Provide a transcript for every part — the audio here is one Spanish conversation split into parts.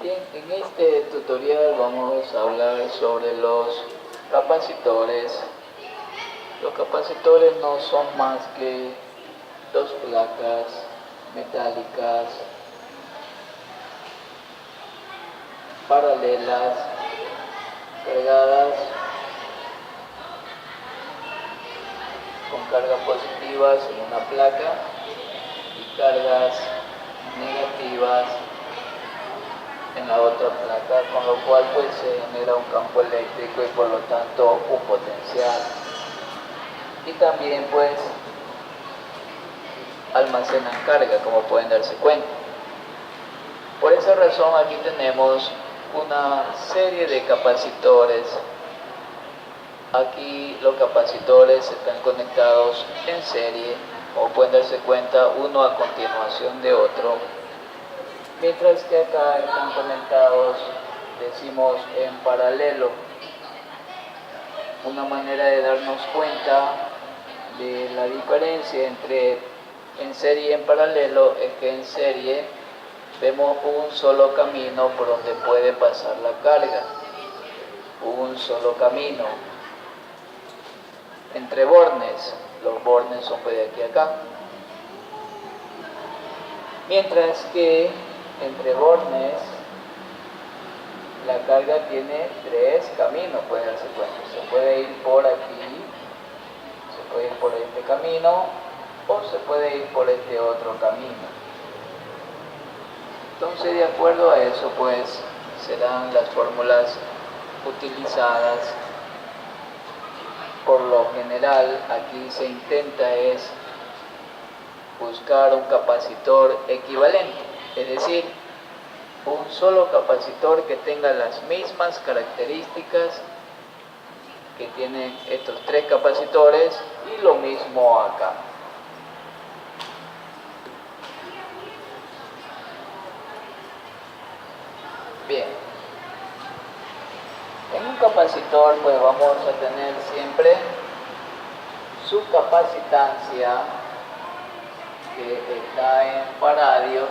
Bien, en este tutorial vamos a hablar sobre los capacitores. Los capacitores no son más que dos placas metálicas paralelas cargadas con cargas positivas en una placa y cargas negativas en la otra placa, con lo cual pues se genera un campo eléctrico y por lo tanto un potencial, y también pues almacenan carga, como pueden darse cuenta. Por esa razón aquí tenemos una serie de capacitores. Aquí los capacitores están conectados en serie, como pueden darse cuenta, uno a continuación de otro, mientras que acá están conectados, decimos, en paralelo. Una manera de darnos cuenta de la diferencia entre en serie y en paralelo es que en serie vemos un solo camino por donde puede pasar la carga, un solo camino entre bornes. Los bornes son de aquí a acá, mientras que entre bornes la carga tiene tres caminos, pueden darse cuenta. Se puede ir por aquí, se puede ir por este camino o se puede ir por este otro camino. Entonces, de acuerdo a eso, pues serán las fórmulas utilizadas. Por lo general, aquí se intenta es buscar un capacitor equivalente, es decir, un solo capacitor que tenga las mismas características que tienen estos tres capacitores, y lo mismo acá. Bien, en un capacitor pues vamos a tener siempre su capacitancia, que está en faradios,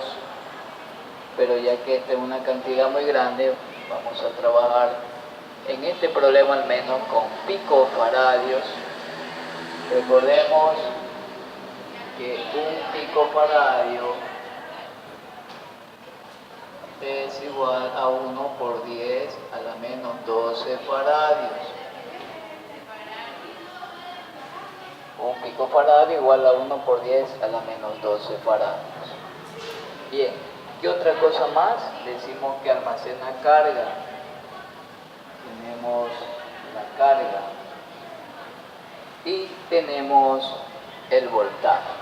pero ya que esta es una cantidad muy grande, vamos a trabajar en este problema al menos con picofaradios. Recordemos que un picofaradio es igual a 1 por 10 a la menos 12 faradios. Un picofaradio igual a 1 por 10 a la menos 12 faradios. Bien, ¿qué otra cosa más? Decimos que almacena carga. Tenemos la carga y tenemos el voltaje.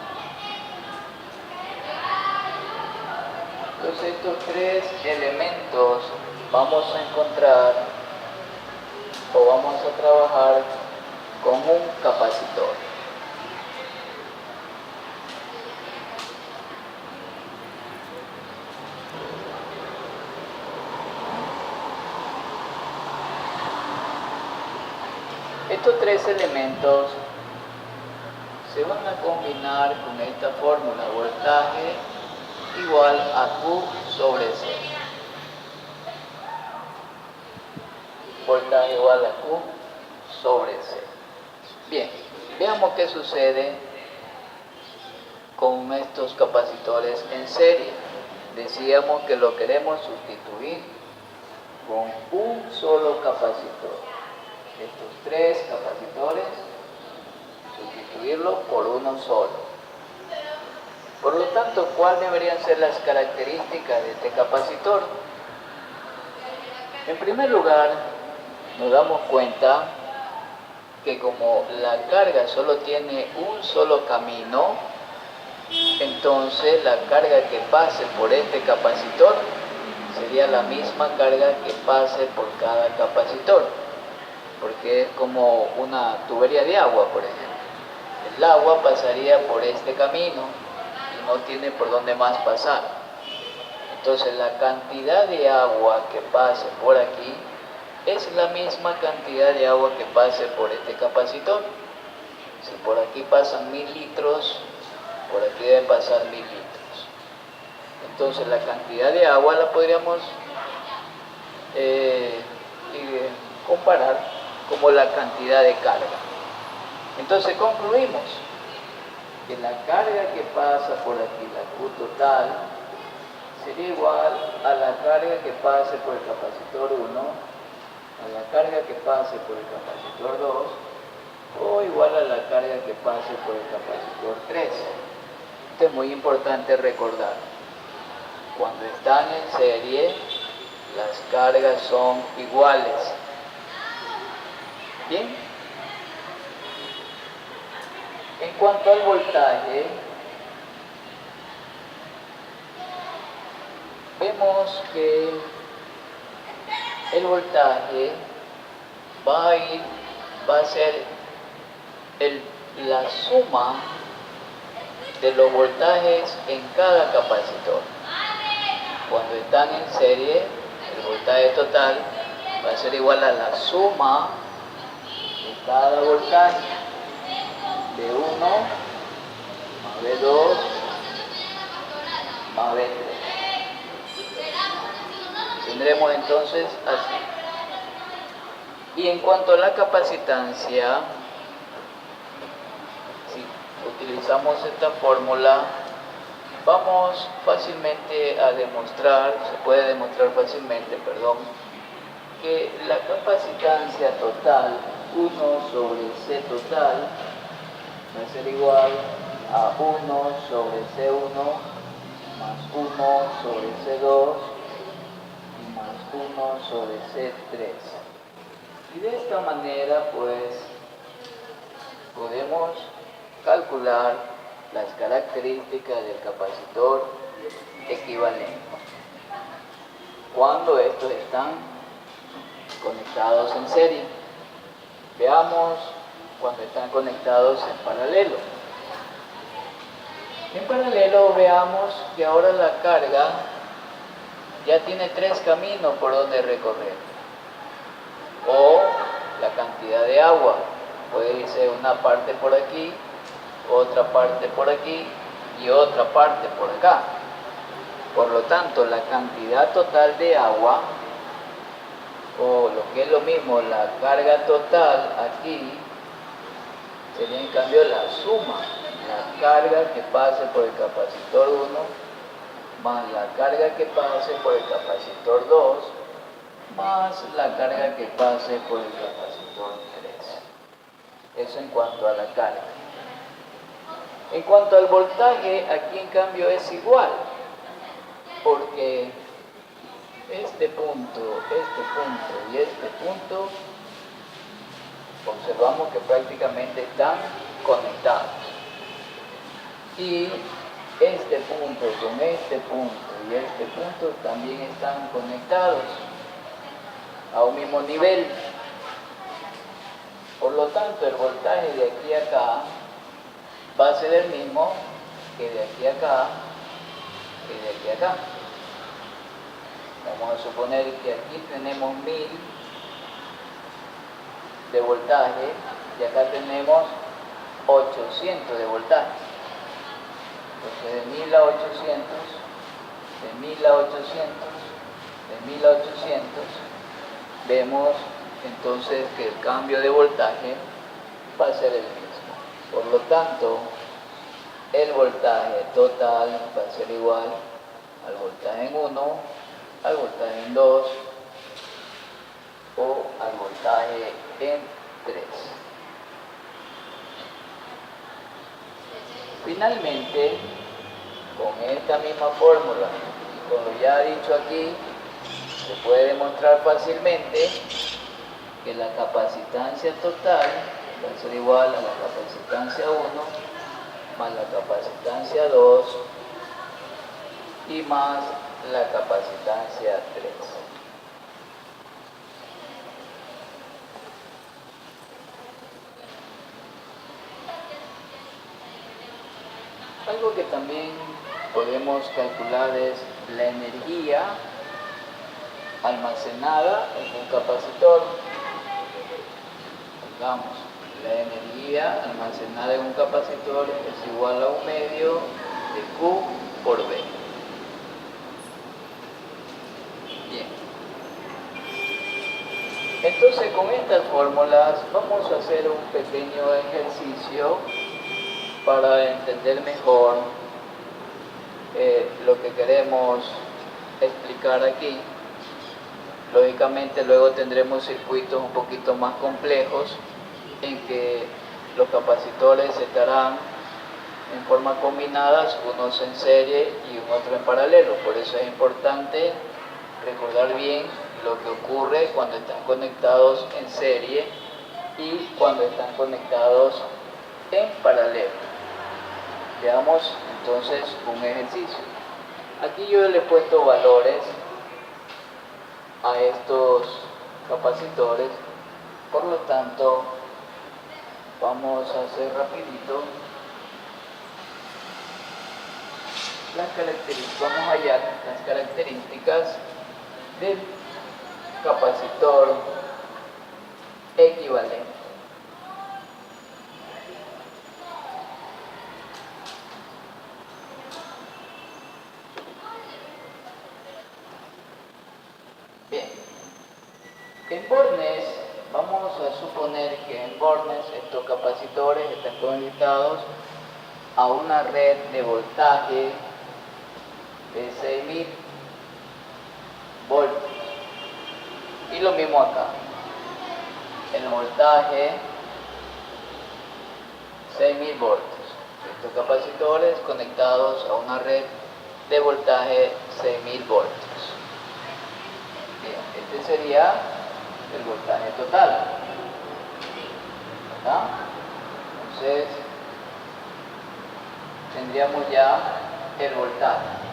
Entonces, estos tres elementos vamos a encontrar o vamos a trabajar con un capacitor. Estos tres elementos se van a combinar con esta fórmula: voltaje igual a Q sobre C. Voltaje igual a Q sobre C. Bien, veamos qué sucede con estos capacitores en serie. Decíamos que lo queremos sustituir con un solo capacitor. Estos tres capacitores, sustituirlo por uno solo. Por lo tanto, ¿cuáles deberían ser las características de este capacitor? En primer lugar, nos damos cuenta que como la carga solo tiene un solo camino, entonces la carga que pase por este capacitor sería la misma carga que pase por cada capacitor, porque es como una tubería de agua, por ejemplo. El agua pasaría por este camino y no tiene por dónde más pasar. Entonces la cantidad de agua que pase por aquí es la misma cantidad de agua que pase por este capacitor. Si por aquí pasan 1000 litros, por aquí deben pasar 1000 litros. Entonces la cantidad de agua la podríamos comparar como la cantidad de carga. Entonces concluimos que la carga que pasa por aquí, la Q total, sería igual a la carga que pase por el capacitor 1, a la carga que pase por el capacitor 2, o igual a la carga que pase por el capacitor 3. Esto es muy importante recordar. Cuando están en serie, las cargas son iguales. Bien. En cuanto al voltaje, vemos que el voltaje va a ser la suma de los voltajes en cada capacitor. Cuando están en serie, el voltaje total va a ser igual a la suma de cada voltaje, V1 más V2 más V3. Tendremos entonces así. Y en cuanto a la capacitancia, si utilizamos esta fórmula, vamos fácilmente a demostrar, se puede demostrar fácilmente, que la capacitancia total, 1 sobre C total, va a ser igual a 1 sobre C1 más 1 sobre C2 y más 1 sobre C3. Y de esta manera, pues, podemos calcular las características del capacitor equivalente cuando estos están conectados en serie. Veamos cuando están conectados en paralelo. En paralelo veamos que ahora la carga ya tiene 3 caminos por donde recorrer, o la cantidad de agua puede irse una parte por aquí, otra parte por aquí y otra parte por acá. Por lo tanto, la cantidad total de agua, o lo que es lo mismo, la carga total aquí, sería en cambio la suma, la carga que pase por el capacitor 1 más la carga que pase por el capacitor 2 más la carga que pase por el capacitor 3. Eso en cuanto a la carga. En cuanto al voltaje, aquí en cambio es igual, porque este punto y este punto, observamos que prácticamente están conectados. Y este punto con este punto y este punto también están conectados a un mismo nivel. Por lo tanto, el voltaje de aquí a acá va a ser el mismo que de aquí a acá y de aquí a acá. Vamos a suponer que aquí tenemos 1000 de voltaje y acá tenemos 800 de voltaje. Entonces de 1000 a 800, de 1000 a 800, de 1000 a 800, vemos entonces que el cambio de voltaje va a ser el mismo. Por lo tanto, el voltaje total va a ser igual al voltaje en 1, al voltaje en 2 o al voltaje en 3. Finalmente, con esta misma fórmula y con lo ya dicho aquí, se puede demostrar fácilmente que la capacitancia total va a ser igual a la capacitancia 1 más la capacitancia 2 y más la capacitancia 3. Algo que también podemos calcular es la energía almacenada en un capacitor. Digamos, la energía almacenada en un capacitor es igual a 1/2 de Q por V. Entonces con estas fórmulas vamos a hacer un pequeño ejercicio para entender mejor lo que queremos explicar aquí. Lógicamente luego tendremos circuitos un poquito más complejos en que los capacitores estarán en forma combinadas, unos en serie y un otro en paralelo. Por eso es importante recordar bien lo que ocurre cuando están conectados en serie y cuando están conectados en paralelo. Veamos entonces un ejercicio. Aquí yo le he puesto valores a estos capacitores, por lo tanto vamos a hacer rapidito las características. Vamos a hallar las características del capacitor equivalente. Bien, en bornes, vamos a suponer que en bornes estos capacitores están conectados a una red de voltaje de 6000 voltios. Y lo mismo acá, el voltaje 6000 voltios. Estos capacitores conectados a una red de voltaje 6000 voltios. Bien, este sería el voltaje total, ¿verdad? Entonces tendríamos ya el voltaje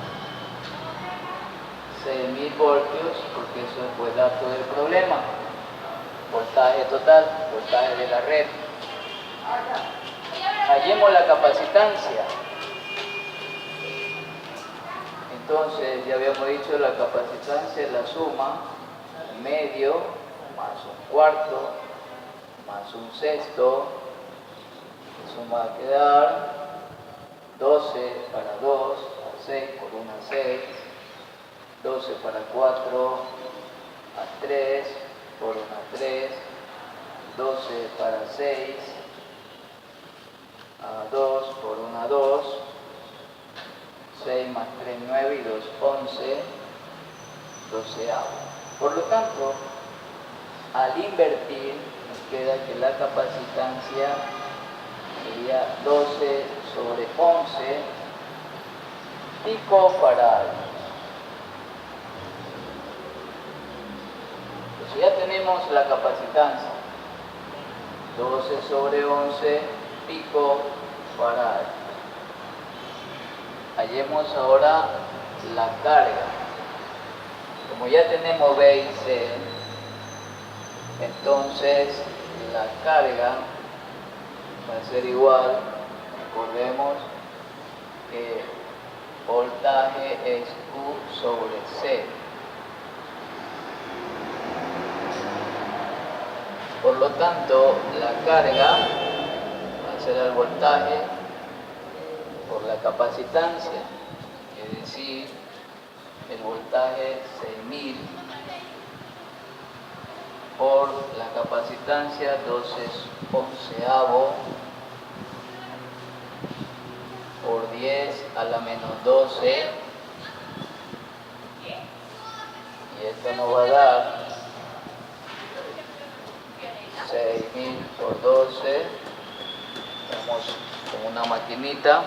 6000 voltios, porque eso fue el dato del problema. Voltaje total, voltaje de la red. Hallemos la capacitancia. Entonces ya habíamos dicho, la capacitancia es la suma, un medio más un cuarto más un sexto. Eso va a quedar 12 para 2, 6 por 1, 6. 12 para 4, a 3, por 1, 3, 12 para 6, a 2, por 1, 2, 6 más 3, 9 y 2, 11, 12avo. Por lo tanto, al invertir, nos queda que la capacitancia sería 12 sobre 11 picofarados. Ya tenemos la capacitancia, 12 sobre 11 picofarados. Hallemos ahora la carga. Como ya tenemos B y C, entonces la carga va a ser igual, recordemos que voltaje es Q sobre C. Por lo tanto, la carga va a ser el voltaje por la capacitancia, es decir, el voltaje 6000 por la capacitancia 12 onceavo por 10 a la menos 12, y esto nos va a dar 6000 por 12, vamos con una maquinita.